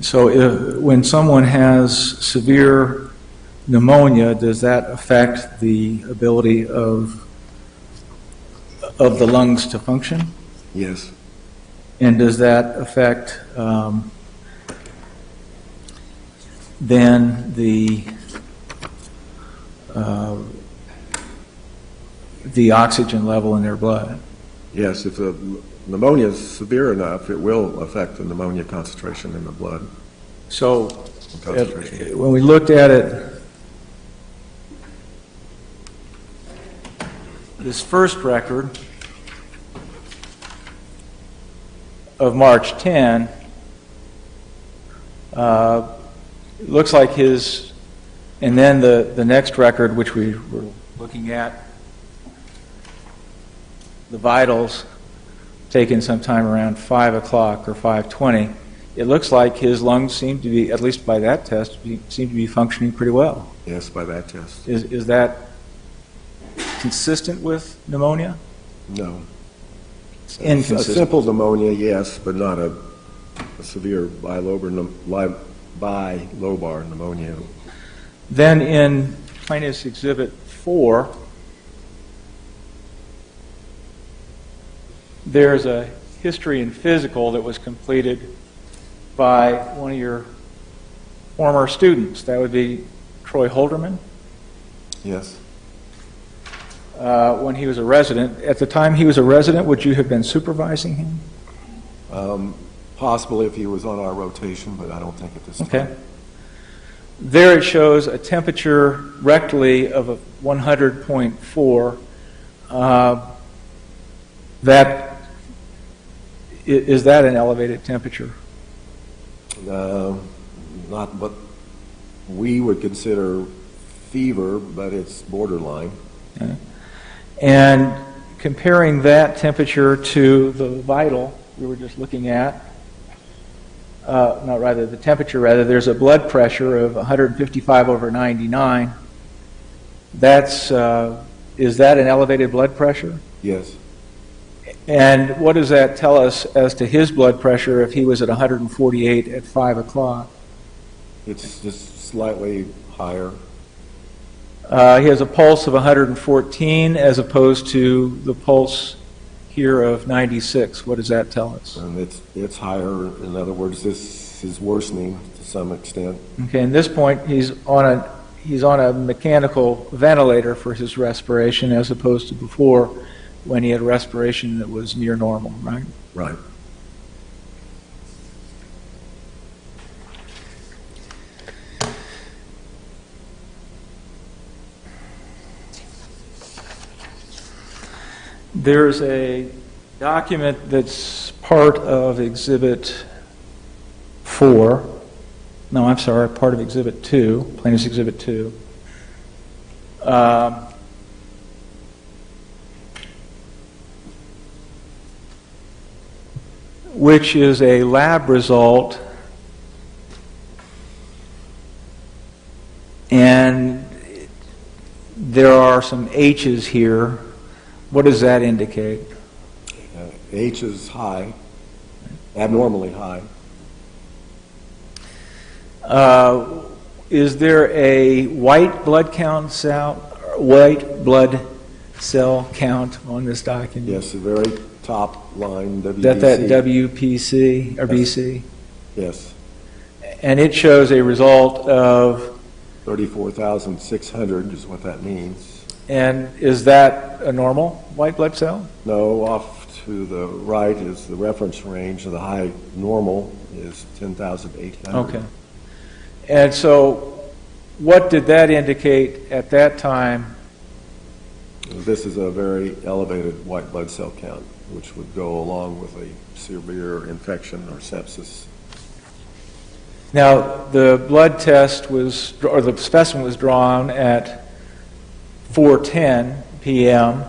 So, when someone has severe pneumonia, does that affect the ability of the lungs to function? Yes. And does that affect then the oxygen level in their blood? Yes, if the pneumonia is severe enough, it will affect the pneumonia concentration in the blood. So, Concentration. when we looked at it, this first record of March 10, looks like his, and then the next record, which we were looking at, the vitals taken sometime around 5 o'clock or 5:20, it looks like his lungs seem to be, at least by that test, seem to be functioning pretty well. Yes, by that test. Is that consistent with pneumonia? No. A Inconsistent. simple pneumonia, yes, but not a severe bilobar pneumonia. Then in Plaintiff's Exhibit 4, there's a history and physical that was completed by one of your former students. That would be Troy Holderman. Yes. When he was a resident. At the time he was a resident, would you have been supervising him? Possibly if he was on our rotation, but I don't think at this time. Okay. There it shows a temperature rectally of a 100.4. Is that an elevated temperature? Not what we would consider fever, but it's borderline. Okay. And comparing that temperature to the vital we were just looking at, the temperature, there's a blood pressure of 155/99. Is that an elevated blood pressure? Yes. And what does that tell us as to his blood pressure if he was at 148 at 5 o'clock? It's just slightly higher. He has a pulse of 114 as opposed to the pulse here of 96. What does that tell us? And it's higher. In other words, this is worsening to some extent. Okay, at this point, he's on a mechanical ventilator for his respiration as opposed to before when he had respiration that was near normal, right? Right. There's a document that's part of Exhibit 4. No, I'm sorry, part of Exhibit 2, Plaintiff's Exhibit 2. Which is a lab result, and there are some H's here. What does that indicate? H is high, abnormally high. Is there a white blood cell count on this document? Yes, the very top line, WBC. That WPC or BC? Yes. And it shows a result of 34,600 is what that means. And is that a normal white blood cell? No, off to the right is the reference range, and the high normal is 10,800. Okay. And so what did that indicate at that time? This is a very elevated white blood cell count, which would go along with a severe infection or sepsis. Now, the blood test was, or the specimen was drawn at 4:10 p.m.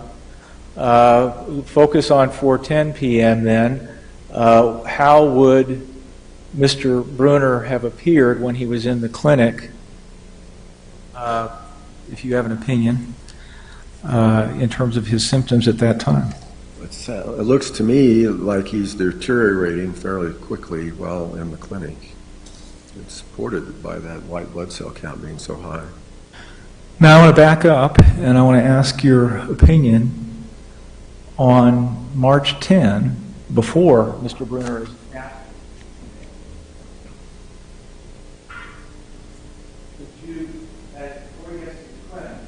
Focus on 4:10 p.m. then. How would Mr. Bruner have appeared when he was in the clinic, if you have an opinion, in terms of his symptoms at that time? It looks to me like he's deteriorating fairly quickly while in the clinic. It's supported by that white blood cell count being so high. Now I want to back up and I want to ask your opinion on March 10, before Mr. Bruner is active. Could you, before he gets to the clinic,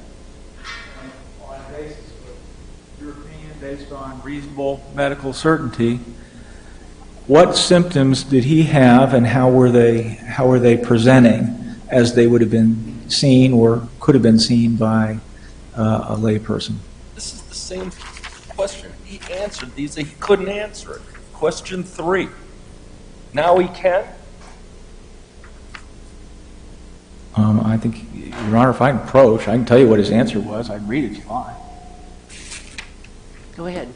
on the basis of your opinion, based on reasonable medical certainty, what symptoms did he have and how were they presenting as they would have been seen or could have been seen by a layperson? This is the same question. He answered these, he couldn't answer it. Question 3. Now he can? I think, Your Honor, if I can approach, I can tell you what his answer was. I can read it if you like. Go ahead.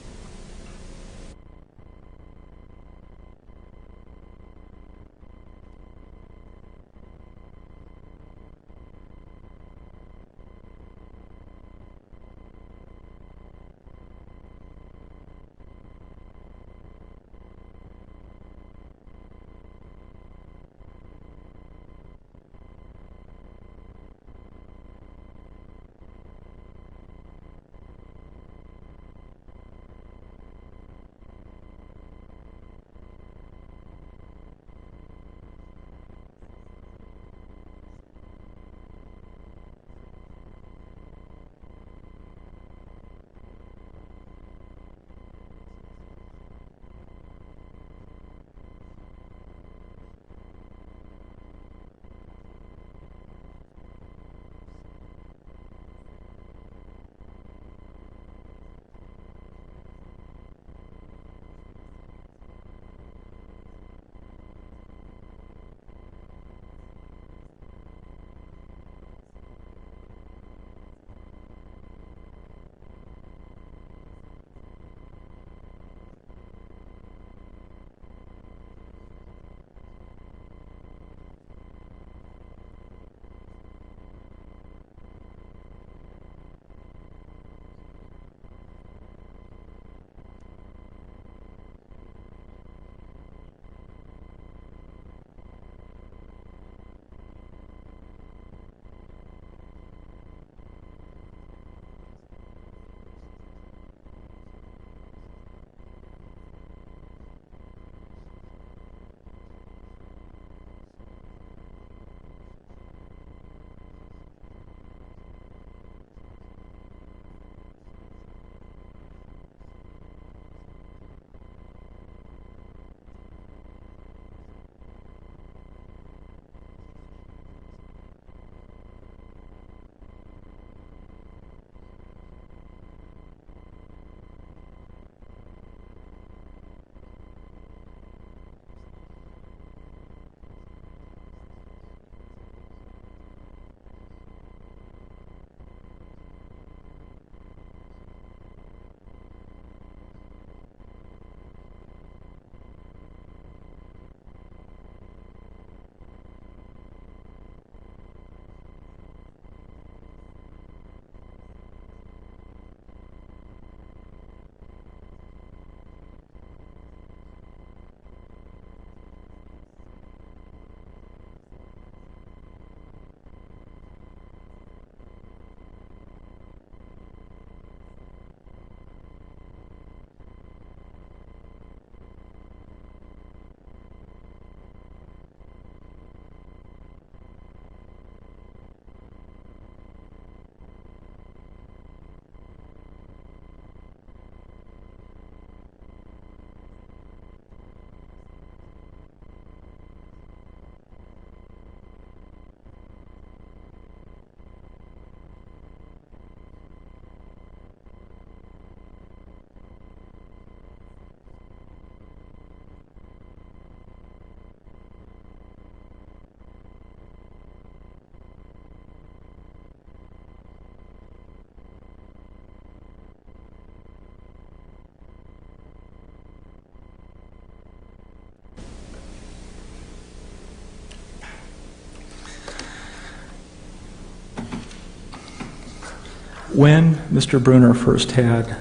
When Mr. Bruner first had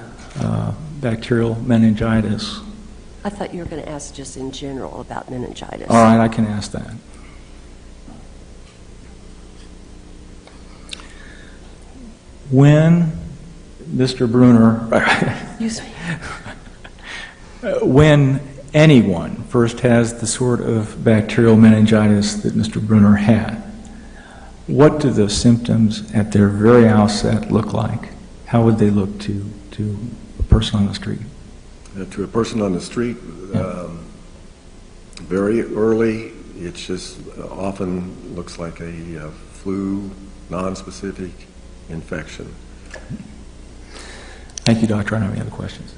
bacterial meningitis, I thought you were going to ask just in general about meningitis. all right, I can ask that. When Mr. Bruner, Excuse me. when anyone first has the sort of bacterial meningitis that Mr. Bruner had, what do the symptoms at their very outset look like? How would they look to a person on the street? To a person on the street, very early, it just often looks like a flu, non-specific infection. Thank you, Doctor. I don't have any other questions.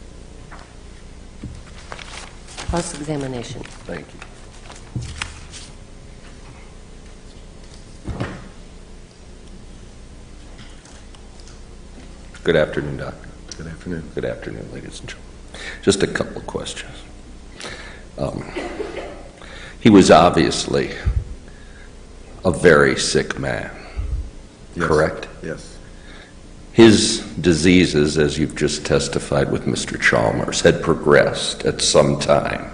Cross-examination. Thank you. Good afternoon, Doctor. Good afternoon. Good afternoon, ladies and gentlemen. Just a couple of questions. He was obviously a very sick man, Yes. correct? Yes. His diseases, as you've just testified with Mr. Chalmers, had progressed at some time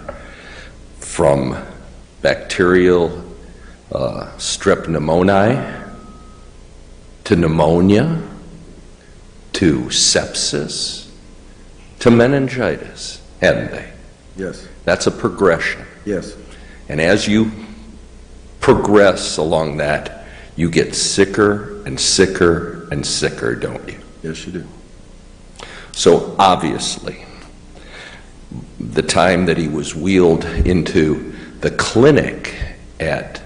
from bacterial strep pneumoniae to pneumonia to sepsis to meningitis, hadn't they? Yes. That's a progression. Yes. And as you progress along that, you get sicker and sicker and sicker, don't you? Yes, you do. So obviously, the time that he was wheeled into the clinic at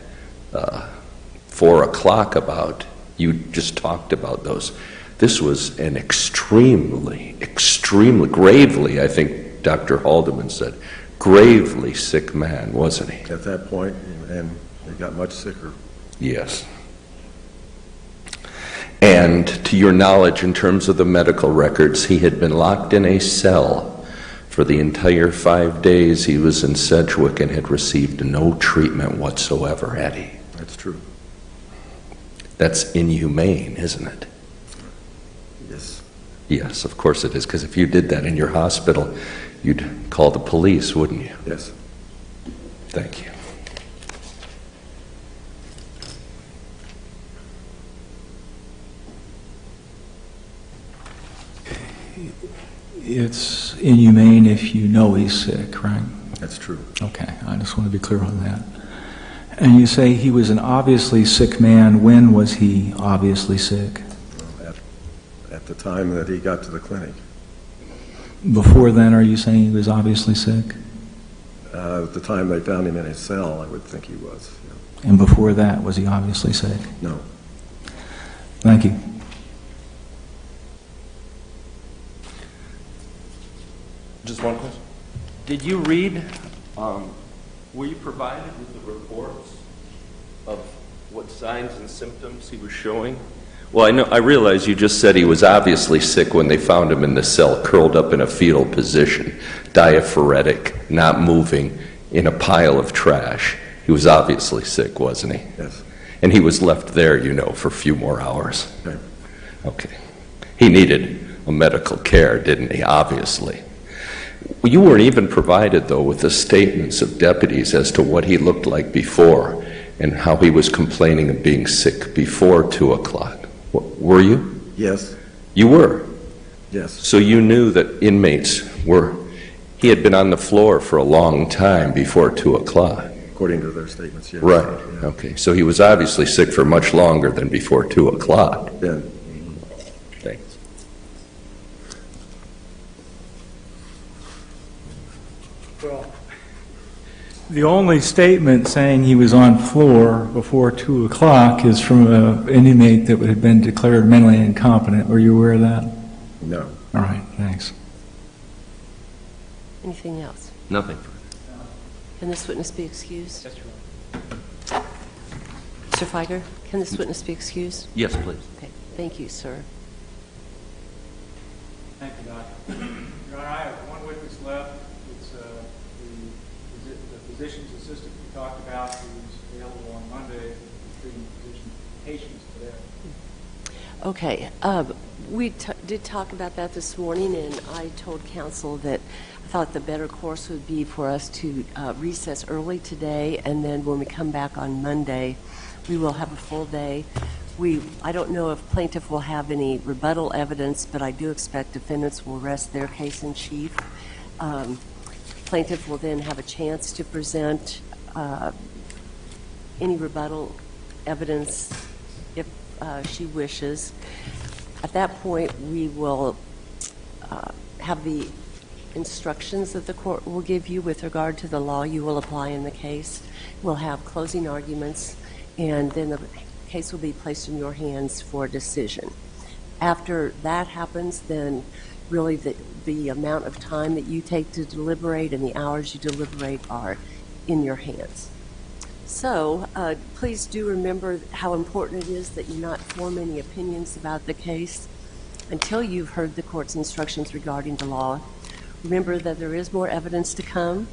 4 o'clock about, you just talked about those. This was an extremely, gravely, I think Dr. Haldeman said, gravely sick man, wasn't he? At that point, and it got much sicker. Yes. And to your knowledge, in terms of the medical records, he had been locked in a cell for the entire 5 days he was in Sedgwick and had received no treatment whatsoever, had he? That's true. That's inhumane, isn't it? Yes. Yes, of course it is, because if you did that in your hospital, you'd call the police, wouldn't you? Yes. Thank you. It's inhumane if you know he's sick, right? That's true. Okay, I just want to be clear on that. And you say he was an obviously sick man. When was he obviously sick? At the time that he got to the clinic. Before then, are you saying he was obviously sick? At the time they found him in his cell, I would think he was. Yeah. And before that, was he obviously sick? No. Thank you. Just one question. Did you read, were you provided with the reports of what signs and symptoms he was showing? Well, I realize you just said he was obviously sick when they found him in the cell, curled up in a fetal position, diaphoretic, not moving, in a pile of trash. He was obviously sick, wasn't he? Yes. And he was left there, for a few more hours. Okay. Okay. He needed a medical care, didn't he? Obviously. You weren't even provided, though, with the statements of deputies as to what he looked like before and how he was complaining of being sick before 2 o'clock. Were you? Yes. You were. Yes. So you knew that inmates he had been on the floor for a long time before 2 o'clock. According to their statements, yes. Right. Yeah. Okay. So he was obviously sick for much longer than before 2 o'clock. Then, Thanks. Well, the only statement saying he was on floor before 2 o'clock is from an inmate that had been declared mentally incompetent. Were you aware of that? no. All right, thanks. Anything else? Nothing. Can this witness be excused? Yes, Your Honor. Mr. Feiger, can this witness be excused? Yes, please. Okay, thank you, sir. Thank you, Doctor. Your Honor, I have one witness left. It's the physician's assistant we talked about, who's available on Monday, treating patients today. Okay, we did talk about that this morning, and I told council that I thought the better course would be for us to recess early today, and then when we come back on Monday, we will have a full day. I don't know if plaintiff will have any rebuttal evidence, but I do expect defendants will rest their case in chief. Plaintiff will then have a chance to present any rebuttal evidence if she wishes. At that point, we will have the instructions that the court will give you with regard to the law you will apply in the case. We'll have closing arguments, and then the case will be placed in your hands for a decision. After that happens, then really the amount of time that you take to deliberate and the hours you deliberate are in your hands. So please do remember how important it is that you not form any opinions about the case until you've heard the court's instructions regarding the law. Remember that there is more evidence to come.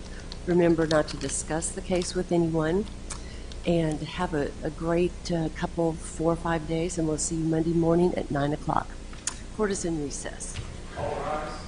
Remember not to discuss the case with anyone. And have a great couple, 4 or 5 days, and we'll see you Monday morning at 9 o'clock. Court is in recess. All rise.